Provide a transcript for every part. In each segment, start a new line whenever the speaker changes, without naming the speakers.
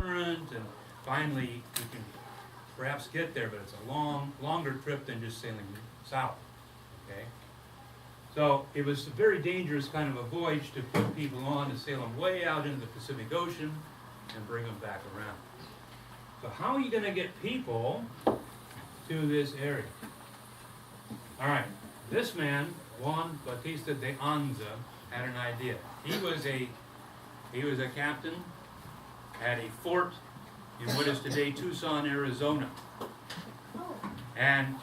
current, and finally you can perhaps get there, but it's a longer trip than just sailing south. Okay? So it was a very dangerous kind of a voyage to put people on to sail them way out into the Pacific Ocean and bring them back around. So how are you going to get people to this area? All right, this man, Juan Bautista de Anza, had an idea. He was a captain at a fort in what is today Tucson, Arizona. And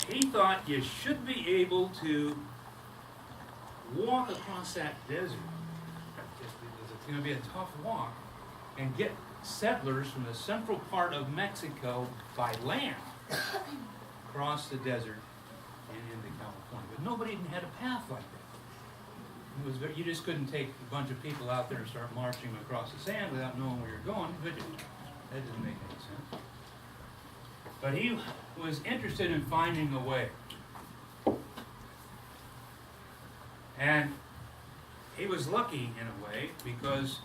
he thought you should be able to walk across that desert. It's going to be a tough walk, and get settlers from the central part of Mexico by land across the desert and into California. But nobody had a path like that. You just couldn't take a bunch of people out there and start marching across the sand without knowing where you're going, could you? That didn't make any sense. But he was interested in finding a way. And he was lucky in a way because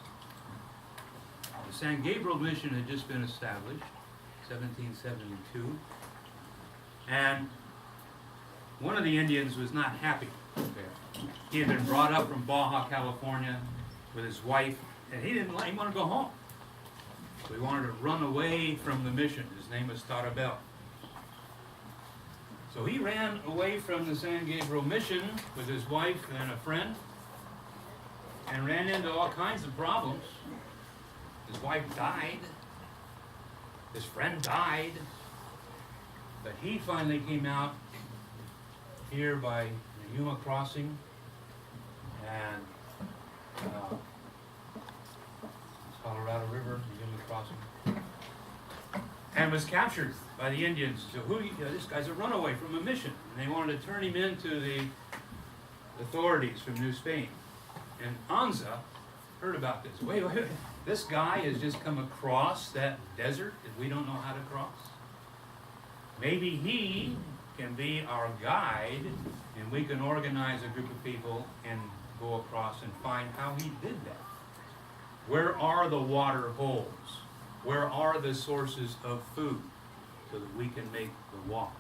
the San Gabriel mission had just been established, 1772. And one of the Indians was not happy there. He had been brought up from Baja, California with his wife, and he wanted to go home. So he wanted to run away from the mission. His name was Tarabel. So he ran away from the San Gabriel mission with his wife and a friend, and ran into all kinds of problems. His wife died. His friend died. But he finally came out here by the Yuma crossing, and Colorado River, the Yuma crossing, and was captured by the Indians. So this guy's a runaway from a mission, and they wanted to turn him into the authorities from New Spain. And Anza heard about this. Wait, this guy has just come across that desert that we don't know how to cross. Maybe he can be our guide, and we can organize a group of people and go across and find how he did that. Where are the water holes? Where are the sources of food so that we can make the walk?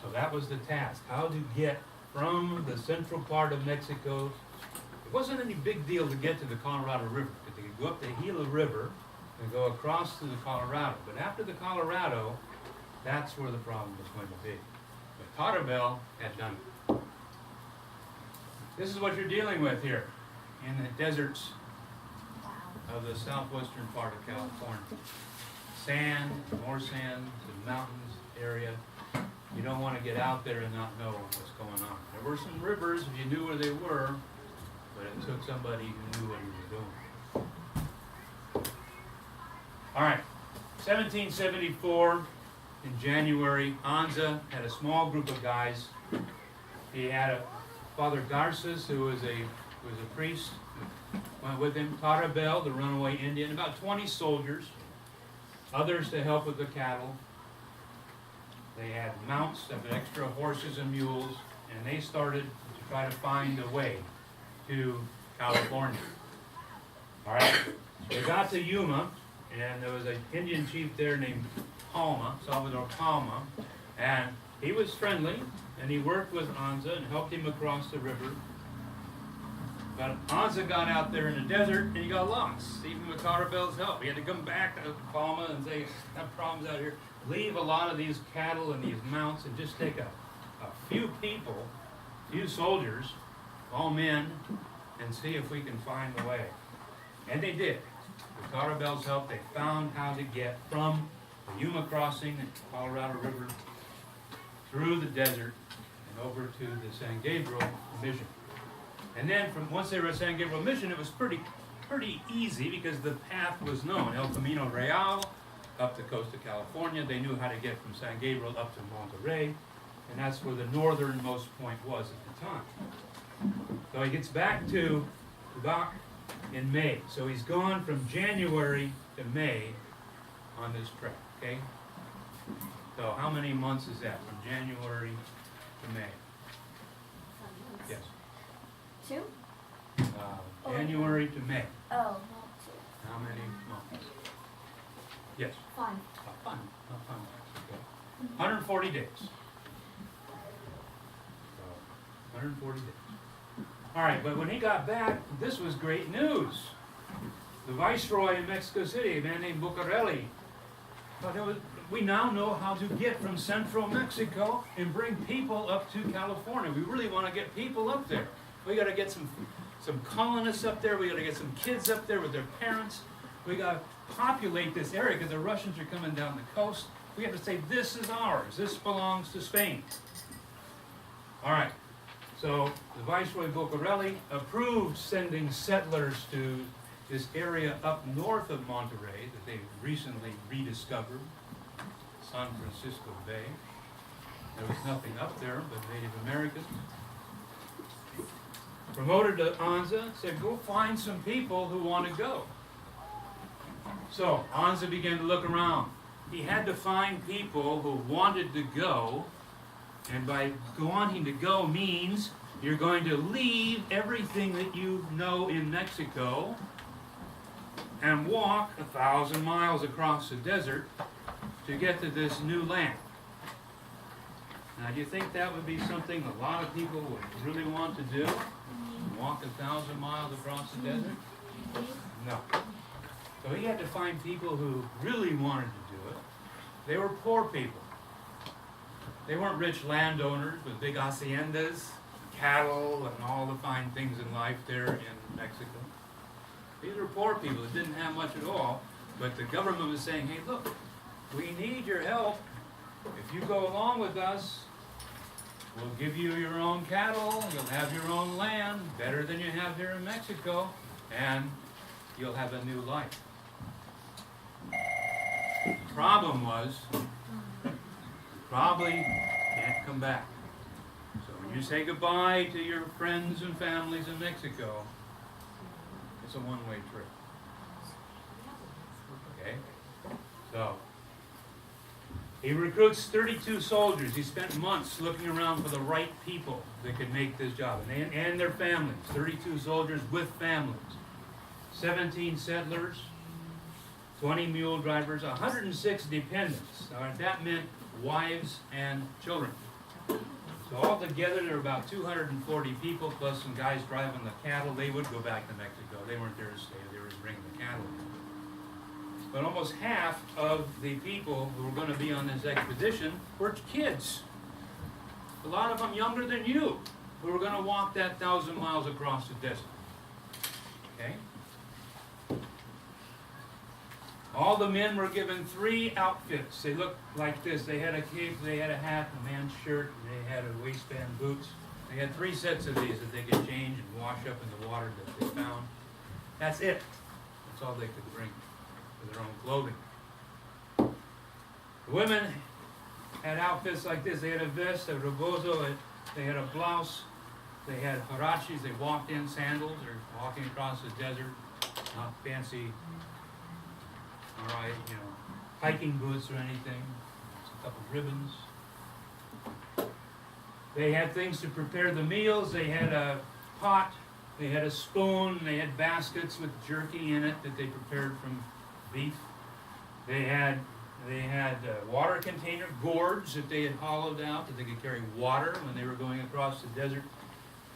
So that was the task, how to get from the central part of Mexico. It wasn't any big deal to get to the Colorado River, because they could go up the Gila River and go across to the Colorado. But after the Colorado, that's where the problem was going to be. But Tarabel had done it. This is what you're dealing with here in the deserts of the southwestern part of California. Sand, more sand, the mountains area. You don't want to get out there and not know what's going on. There were some rivers if you knew where they were, but it took somebody who knew what he was doing. All right, 1774 in January, Anza had a small group of guys. He had a Father Garces, who was a priest, went with him. Tarabel, the runaway Indian, about 20 soldiers, others to help with the cattle. They had mounts, they had extra horses and mules, and they started to try to find a way to California. All right, they got to Yuma, and there was an Indian chief there named Salvador Palma, and he was friendly, and he worked with Anza and helped him across the river. But Anza got out there in the desert, and he got lost, even with Tarabel's help. He had to come back to Palma and say, I have problems out here. Leave a lot of these cattle and these mounts and just take a few people, few soldiers, all men, and see if we can find the way. And they did. With Tarabel's help, they found how to get from the Yuma crossing, the Colorado River, through the desert, and over to the San Gabriel mission. And then once they were at San Gabriel mission, it was pretty easy because the path was known. El Camino Real, up the coast of California. They knew how to get from San Gabriel up to Monterey, and that's where the northernmost point was at the time. So he gets back to Quebec in May. So he's gone from January to May on this trip, okay? So how many months is that, from January to May? Yes.
2?
January to May.
Oh,
Yes.
5.
Fun. Not fun. Okay. 140 days. So, 140 days. All right, but when he got back, this was great news. The viceroy in Mexico City, a man named Bucareli, thought we now know how to get from central Mexico and bring people up to California. We really want to get people up there. We got to get some colonists up there. We got to get some kids up there with their parents. We got to populate this area because the Russians are coming down the coast. We have to say, this is ours. This belongs to Spain. All right. So the Viceroy Bucareli approved sending settlers to this area up north of Monterey that they recently rediscovered, San Francisco Bay. There was nothing up there but Native Americans. Promoted to Anza, said, go find some people who want to go. So Anza began to look around. He had to find people who wanted to go, and by wanting to go means you're going to leave everything that you know in Mexico and walk 1,000 miles across the desert to get to this new land. Now, do you think that would be something a lot of people would really want to do? Walk 1,000 miles across the desert? No. So he had to find people who really wanted to do it. They were poor people. They weren't rich landowners with big haciendas, cattle, and all the fine things in life there in Mexico. These were poor people that didn't have much at all, but the government was saying, hey, look, we need your help. If you go along with us, we'll give you your own cattle, you'll have your own land, better than you have here in Mexico, and you'll have a new life. The problem was, you probably can't come back. So when you say goodbye to your friends and families in Mexico, it's a one-way trip. Okay? So, he recruits 32 soldiers. He spent months looking around for the right people that could make this job, and their families. 32 soldiers with families. 17 settlers, 20 mule drivers, 106 dependents. Now, that meant wives and children. So altogether, there were about 240 people, plus some guys driving the cattle. They would go back to Mexico. They weren't there to stay. They were bringing the cattle in. But almost half of the people who were going to be on this expedition were kids. A lot of them younger than you, who were going to walk that 1,000 miles across the desert. Okay? All the men were given 3 outfits. They looked like this. They had a cape, they had a hat, a man's shirt, and they had a waistband boots. They had 3 sets of these that they could change and wash up in the water that they found. That's it. That's all they could bring for their own clothing. The women had outfits like this. They had a vest, a rebozo, they had a blouse, they had huaraches. They walked in sandals. They're walking across the desert, not fancy, all right, hiking boots or anything. Just a couple ribbons. They had things to prepare the meals. They had a pot, they had a spoon, they had baskets with jerky in it that they prepared from beef. They had a water container, gourds that they had hollowed out that they could carry water when they were going across the desert.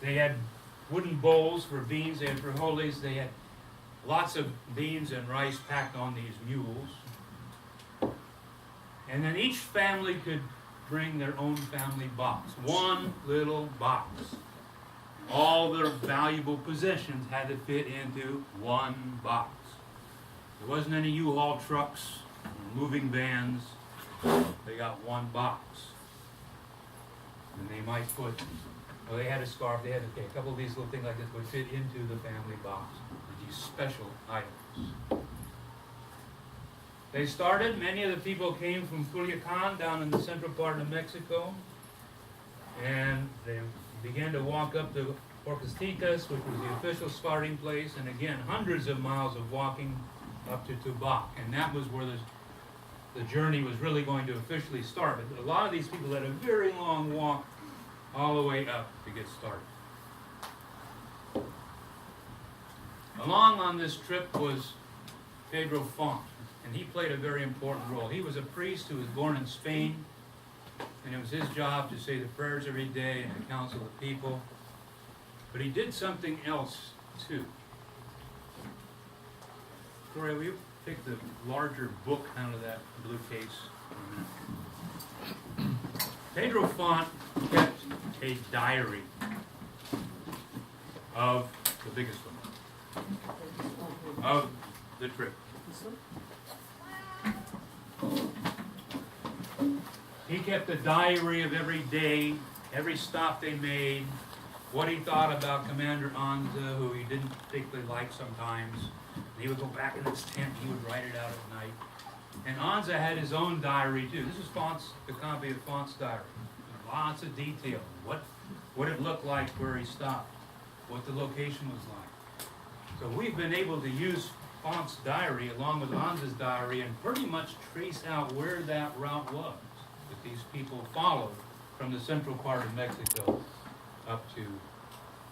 They had wooden bowls for beans. They had frijoles. They had lots of beans and rice packed on these mules. And then each family could bring their own family box. One little box. All their valuable possessions had to fit into one box. There wasn't any U-Haul trucks, moving vans. They got one box. And they might put, well, they had a scarf, they had a couple of these little things like this would fit into the family box. These special items. They started, many of the people came from Culiacan down in the central part of Mexico. And they began to walk up to Orcasitas, which was the official starting place, and again, hundreds of miles of walking up to Tubac, and that was where the journey was really going to officially start. But a lot of these people had a very long walk all the way up to get started. Along on this trip was Pedro Font, and he played a very important role. He was a priest who was born in Spain, and it was his job to say the prayers every day and to counsel the people. But he did something else too. Corey, will you pick the larger book out of that blue case for a minute? Pedro Font kept a diary of the biggest one, of the trip. He kept a diary of every day, every stop they made, what he thought about Commander Anza, who he didn't particularly like sometimes. He would go back in his tent, he would write it out at night. And Anza had his own diary too. This is the copy of Font's diary. Lots of detail. What it looked like where he stopped, what the location was like. So we've been able to use Font's diary along with Anza's diary and pretty much trace out where that route was that these people followed from the central part of Mexico up to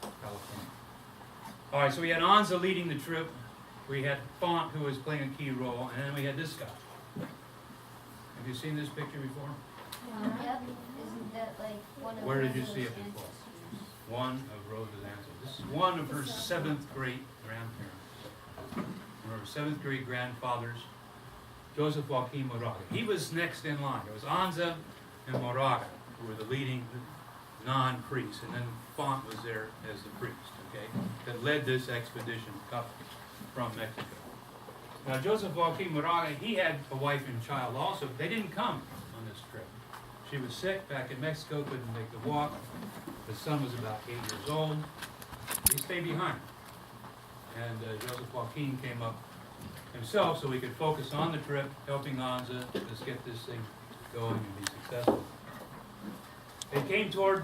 California. All right, so we had Anza leading the trip. We had Font, who was playing a key role, and then we had this guy. Have you seen this picture before?
Yep. Isn't that like one of
Where did you see it before? One of Rosa's ancestors. This is one of her 7th great grandparents. One of her 7th great grandfathers, Joseph Joaquin Moraga. He was next in line. It was Anza and Moraga who were the leading non-priests, and then Font was there as the priest, okay, that led this expedition up from Mexico. Now, Joseph Joaquin Moraga, he had a wife and child also. They didn't come on this trip. She was sick back in Mexico, couldn't make the walk. The son was about 8 years old. He stayed behind. And Joseph Joaquin came up himself so we could focus on the trip, helping Anza. Let's get this thing going and be successful. They came toward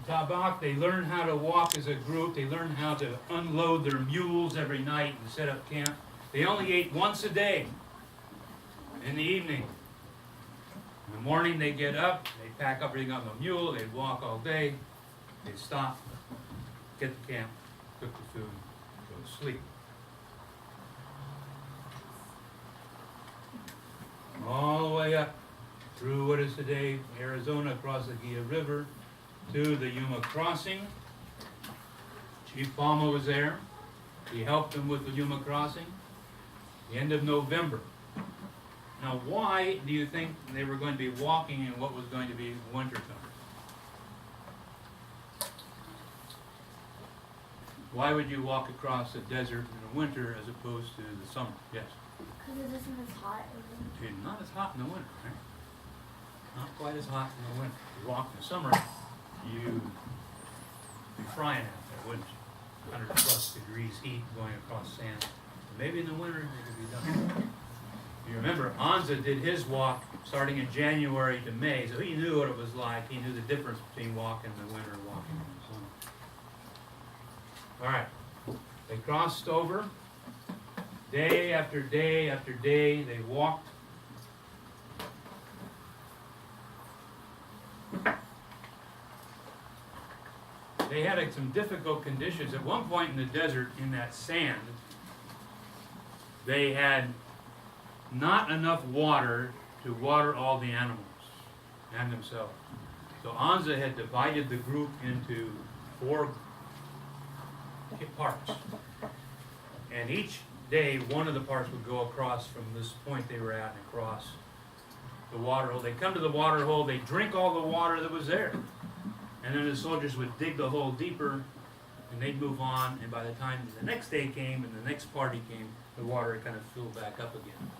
Tabac. They learned how to walk as a group. They learned how to unload their mules every night and set up camp. They only ate once a day in the evening. In the morning they get up, they pack up everything on the mule, they'd walk all day, they'd stop, get to camp, cook the food, go to sleep. All the way up through what is today Arizona, across the Gila River, to the Yuma crossing. Chief Palma was there. He helped them with the Yuma crossing. The end of November. Now, why do you think they were going to be walking in what was going to be winter time? Why would you walk across the desert in the winter as opposed to the summer? Yes?
Because it isn't as hot.
It's not as hot in the winter, right? Not quite as hot in the winter. You walk in the summer, you'd be frying out there, wouldn't you? 100 plus degrees heat going across sand. Maybe in the winter it could be done. You remember, Anza did his walk starting in January to May, so he knew what it was like. He knew the difference between walking in the winter and walking in the summer. All right, they crossed over. Day after day after day, they walked. They had some difficult conditions. At one point in the desert, in that sand, they had not enough water to water all the animals and themselves. So Anza had divided the group into 4 parts. And each day, one of the parts would go across from this point they were at and across the water hole. They'd come to the water hole, they'd drink all the water that was there. And then the soldiers would dig the hole deeper, and they'd move on, and by the time the next day came and the next party came, the water kind of filled back up again.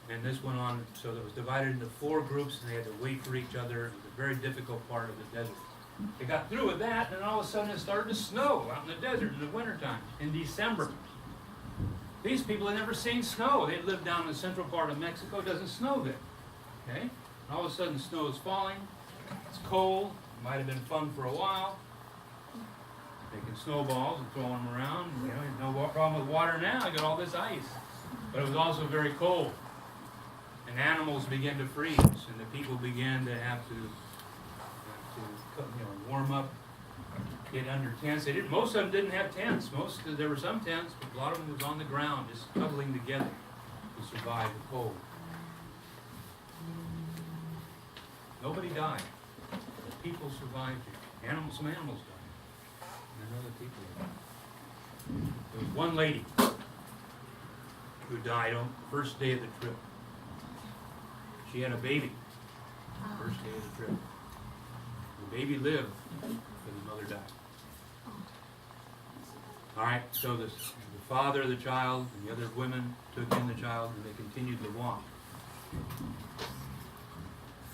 And this went on, so it was divided into 4 groups, and they had to wait for each other. It was a very difficult part of the desert. They got through with that, and all of a sudden it started to snow out in the desert in the wintertime, in December. These people had never seen snow. They lived down in the central part of Mexico. It doesn't snow there. Okay? And all of a sudden snow is falling. It's cold. It might have been fun for a while. Making snowballs and throwing them around. You know, no problem with water now. I got all this ice. But it was also very cold. And animals began to freeze, and the people began to have to warm up get under tents. Most of them didn't have tents. There were some tents, but a lot of them was on the ground, just huddling together to survive the cold. Nobody died. The people survived it. Some animals died. And then other people died. There was one lady who died on the first day of the trip. She had a baby. First day of the trip. The baby lived, but the mother died. All right, so the father of the child and the other women took in the child, and they continued to walk.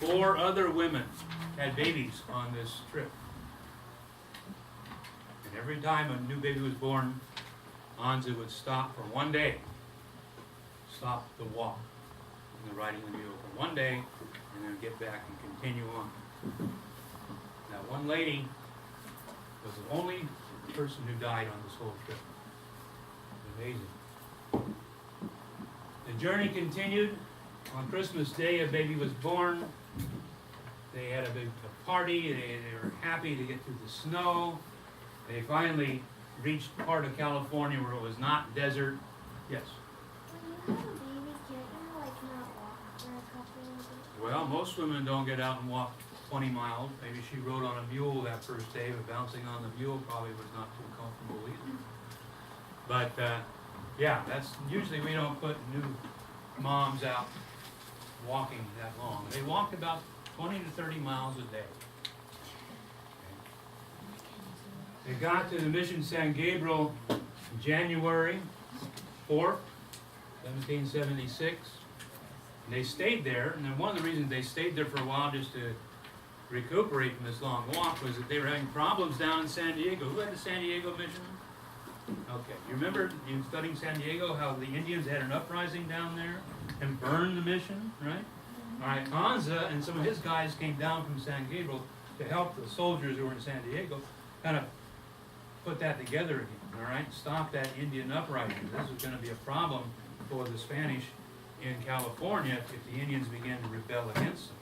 4 other women had babies on this trip. And every time a new baby was born, Anza would stop for one day, stop the walk and the riding the mule for one day, and then get back and continue on. That one lady was the only person who died on this whole trip. Amazing. The journey continued. On Christmas Day, a baby was born. They had a big party. They were happy to get through the snow. They finally reached part of California where it was not desert. Yes?
When you have a baby, can't you like not walk for a couple of days?
Well, most women don't get out and walk 20 miles. Maybe she rode on a mule that first day, but bouncing on the mule probably was not too comfortable either. But yeah, that's usually we don't put new moms out walking that long. They walk about 20 to 30 miles a day. They got to the mission San Gabriel January 4th, 1776. And they stayed there, and then one of the reasons they stayed there for a while just to recuperate from this long walk was that they were having problems down in San Diego. Who had the San Diego mission? Okay, you remember you studying San Diego, how the Indians had an uprising down there and burned the mission, right? All right, Anza and some of his guys came down from San Gabriel to help the soldiers who were in San Diego kind of put that together again, all right? Stop that Indian uprising. This was going to be a problem for the Spanish in California if the Indians began to rebel against them.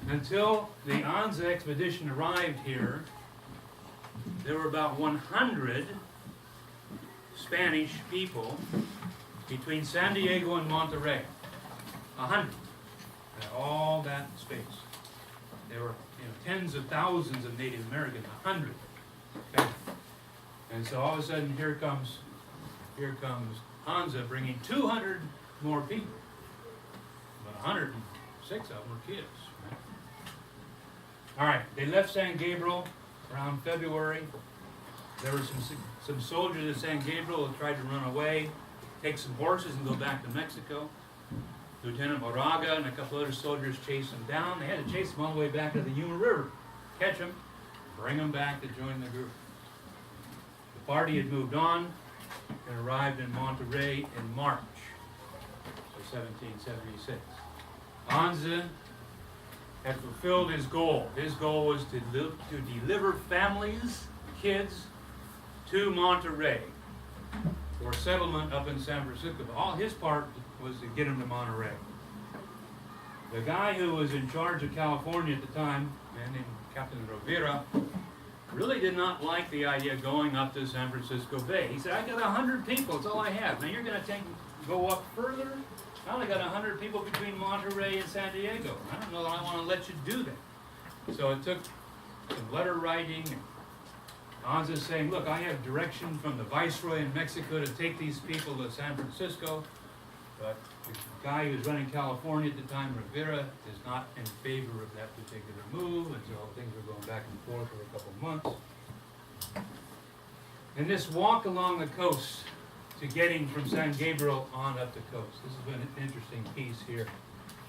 Until the Anza expedition arrived here, there were about 100 Spanish people between San Diego and Monterey. 100. All that space. There were tens of thousands of Native Americans, 100. Okay. And so all of a sudden here comes Anza bringing 200 more people. But 106 of them were kids. Right? All right, they left San Gabriel around February. There were some soldiers at San Gabriel who tried to run away, take some horses and go back to Mexico. Lieutenant Moraga and a couple other soldiers chased them down. They had to chase them all the way back to the Yuma River, catch them, bring them back to join the group. The party had moved on and arrived in Monterey in March of 1776. Anza had fulfilled his goal. His goal was to deliver families, kids, to Monterey for settlement up in San Francisco. All his part was to get them to Monterey. The guy who was in charge of California at the time, a man named Captain Rivera, really did not like the idea of going up to San Francisco Bay. He said, I got 100 people, that's all I have. Now you're going to go up further? I only got 100 people between Monterey and San Diego. I don't know that I want to let you do that. So it took some letter writing. Anza saying, look, I have direction from the Viceroy in Mexico to take these people to San Francisco. But the guy who's running California at the time, Rivera, is not in favor of that particular move, and so things were going back and forth for a couple of months. And this walk along the coast to getting from San Gabriel on up the coast. This has been an interesting piece here.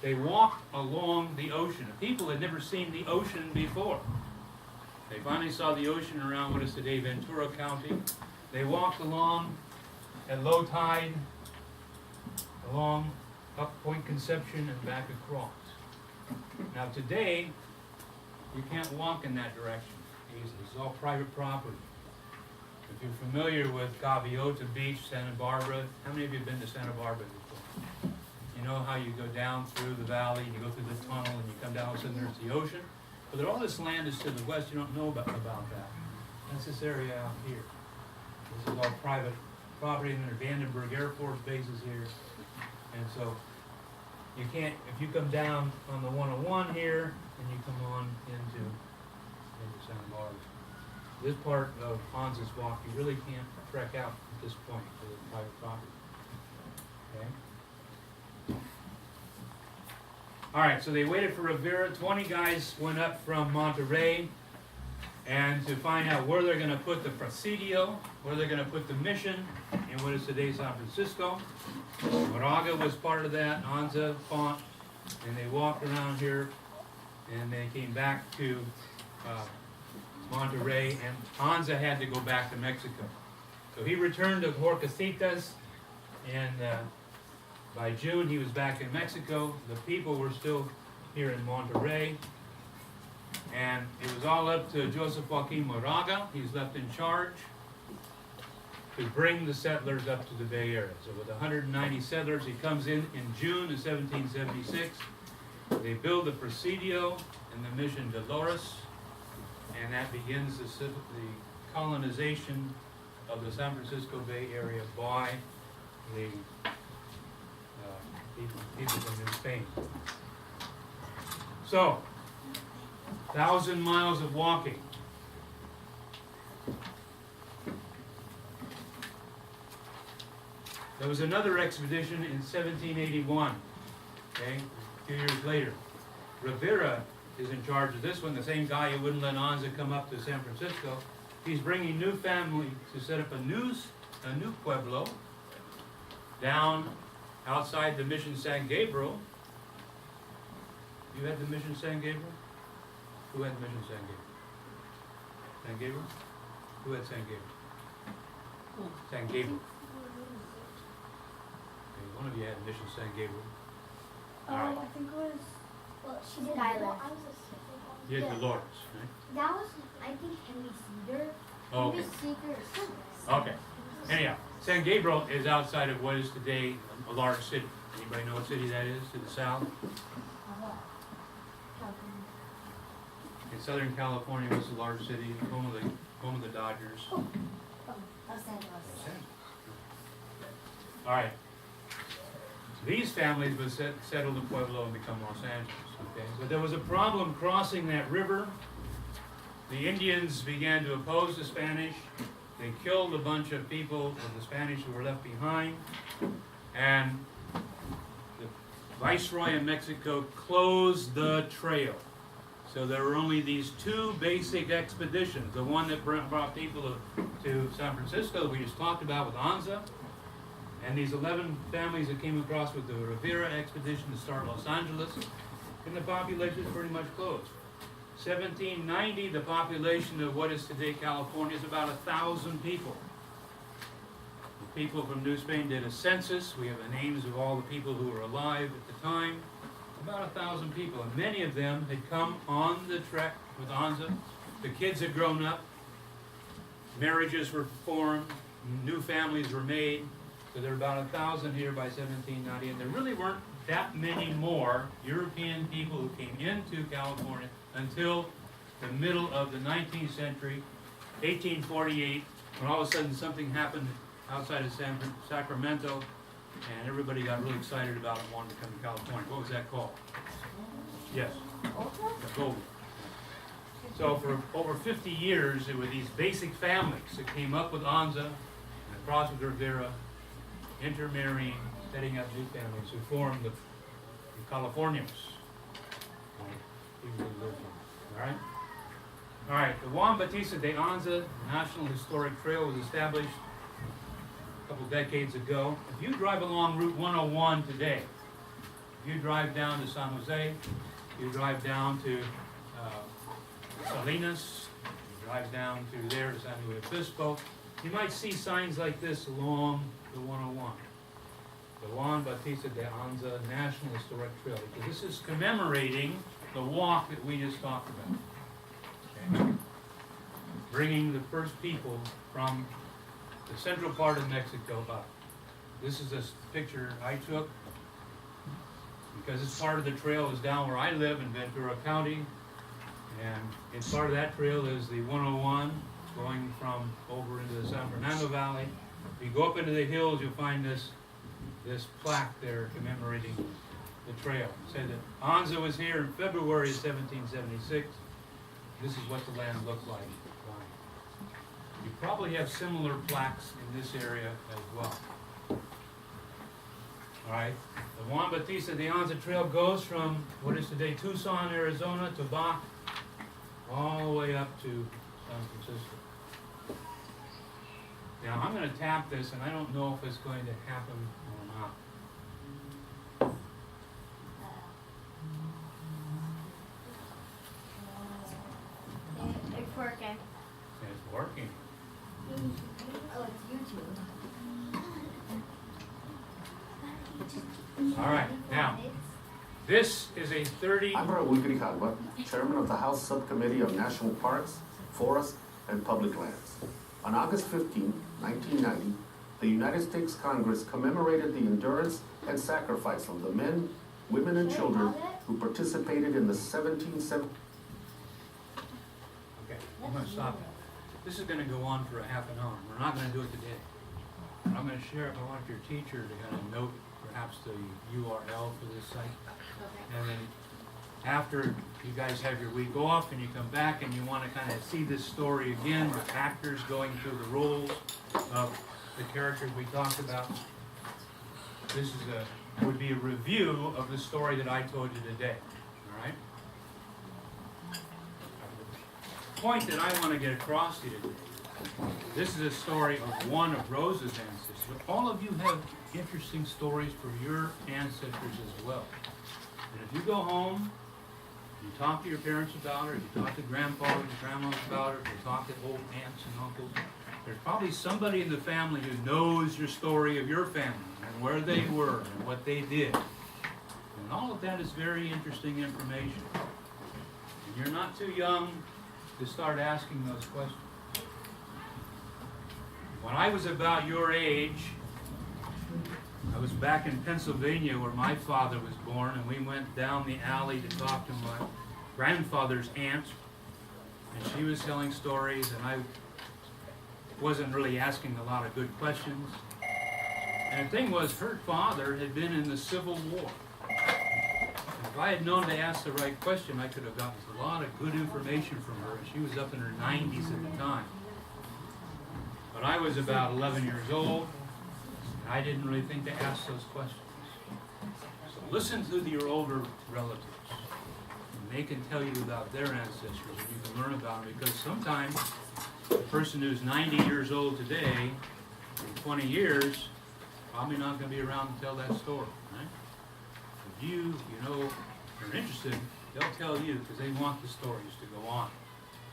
They walked along the ocean. The people had never seen the ocean before. They finally saw the ocean around what is today Ventura County. They walked along at low tide, along up Point Conception and back across. Now today, you can't walk in that direction easily. It's all private property. If you're familiar with Gaviota Beach, Santa Barbara, how many of you have been to Santa Barbara before? You know how you go down through the valley, and you go through the tunnel, and you come down, and there's the ocean? But all this land is to the west. You don't know about that. That's this area out here. This is all private property, and the Vandenberg Air Force Base is here. And so you can't, if you come down on the 101 here, and you come on into Santa Barbara. This part of Anza's Walk, you really can't trek out at this point to the private property. Okay? All right, so they waited for Rivera. 20 guys went up from Monterey and to find out where they're going to put the Presidio, where they're going to put the mission in what is today San Francisco. Moraga was part of that, Anza, Font, and they walked around here and they came back to Monterey, and Anza had to go back to Mexico. So he returned to Horcasitas, and by June he was back in Mexico. The people were still here in Monterey, and it was all up to Joseph Joaquin Moraga. He's left in charge to bring the settlers up to the Bay Area. So with 190 settlers, he comes in June of 1776. They build the Presidio and the Mission Dolores, and that begins the colonization of the San Francisco Bay Area by the people from New Spain. So, 1,000 miles of walking. There was another expedition in 1781, okay, a few years later. Rivera is in charge of this one, the same guy who wouldn't let Anza come up to San Francisco. He's bringing new family to set up a new pueblo down outside the Mission San Gabriel. You had the Mission San Gabriel? Who had the Mission San Gabriel? San Gabriel? Who had San Gabriel? San Gabriel. Okay, one of you had Mission San Gabriel. All right.
I think it was. Well, she did.
Skylar.
You had Dolores, right?
That was, I think, Henry Cedar.
Oh, okay.
Henry Cedar or something.
Okay. Anyhow, San Gabriel is outside of what is today a large city. Anybody know what city that is to the south? In Southern California, it's a large city, home of the Dodgers.
Los Angeles.
All right. So these families would settle in Pueblo and become Los Angeles. Okay, but there was a problem crossing that river. The Indians began to oppose the Spanish. They killed a bunch of people of the Spanish who were left behind, and the Viceroy of Mexico closed the trail. So there were only these two basic expeditions. The one that brought people to San Francisco that we just talked about with Anza, and these 11 families that came across with the Rivera expedition to start Los Angeles, and the population is pretty much closed. 1790, the population of what is today California is about 1,000 people. The people from New Spain did a census. We have the names of all the people who were alive at the time. About 1,000 people, and many of them had come on the trek with Anza. The kids had grown up, marriages were formed, new families were made. So there were about 1,000 here by 1790, and there really weren't that many more European people who came into California until the middle of the 19th century, 1848, when all of a sudden something happened outside of Sacramento, and everybody got really excited about it and wanted to come to California. What was that called? Yes. Gold. So for over 50 years, there were these basic families that came up with Anza and across with Rivera, intermarrying, setting up new families who formed the Californians. People who lived here. All right? All right, the Juan Bautista de Anza National Historic Trail was established a couple decades ago. If you drive along Route 101 today, if you drive down to San Jose, you drive down to Salinas, you drive down to there to San Luis Obispo, you might see signs like this along the 101. The Juan Bautista de Anza National Historic Trail, because this is commemorating the walk that we just talked about. Okay. Bringing the first people from the central part of Mexico up. This is a picture I took because it's part of the trail is down where I live in Ventura County, and in part of that trail is the 101 going from over into the San Fernando Valley. If you go up into the hills, you'll find this plaque there commemorating the trail. It said that Anza was here in February of 1776. This is what the land looked like. You probably have similar plaques in this area as well. All right, the Juan Bautista de Anza Trail goes from what is today Tucson, Arizona, to Bach, all the way up to San Francisco. Now I'm going to tap this, and I don't know if it's going to happen or not.
It's working.
It's working.
Oh, it's YouTube.
All right, now this is a 30.
I'm Raul Grijalva, Chairman of the House Subcommittee of National Parks, Forests, and Public Lands. On August 15, 1990, the United States Congress commemorated the endurance and sacrifice of the men, women, and children who participated in the 1770.
Okay, I'm going to stop it. This is going to go on for a half an hour. We're not going to do it today. I'm going to share it. I want your teacher to kind of note perhaps the URL for this site.
Okay.
And then after you guys have your week off and you come back and you want to kind of see this story again with actors going through the roles of the characters we talked about, this is would be a review of the story that I told you today. All right? The point that I want to get across to you today, this is a story of one of Rosa's ancestors. But all of you have interesting stories for your ancestors as well. And if you go home, you talk to your parents about it, you talk to grandfathers and grandmas about it, you talk to old aunts and uncles, there's probably somebody in the family who knows your story of your family and where they were and what they did. And all of that is very interesting information. And you're not too young to start asking those questions. When I was about your age, I was back in Pennsylvania where my father was born, and we went down the alley to talk to my grandfather's aunt, and she was telling stories, and I wasn't really asking a lot of good questions. And the thing was, her father had been in the Civil War. And if I had known to ask the right question, I could have gotten a lot of good information from her. She was up in her 90s at the time. But I was about 11 years old, and I didn't really think to ask those questions. So listen to your older relatives, and they can tell you about their ancestors, and you can learn about them, because sometimes the person who's 90 years old today, in 20 years, probably not going to be around to tell that story, right? If you know, if you're interested, they'll tell you, because they want the stories to go on.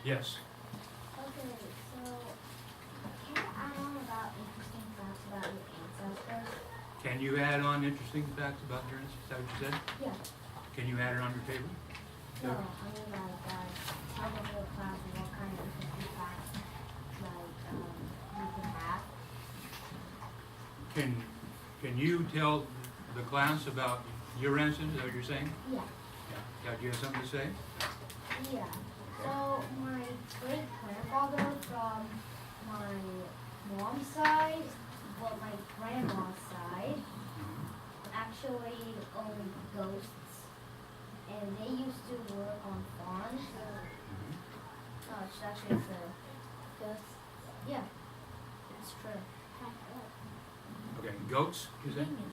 Yes?
Okay, so can you add on about interesting facts about your ancestors?
Can you add on interesting facts about your ancestors? Is that what you said?
Yeah.
Can you add it on your table?
No, I mean tell the whole class what kind of interesting facts you can have.
Can you tell the class about your ancestors? Is that what you're saying?
Yeah.
Yeah. Do you have something to say?
Yeah. So my great grandfather from my mom's side, well my grandma's side, actually owned ghosts, and they used to work on farms. No, it's actually the ghosts. Yeah, it's true.
Okay, goats, you say?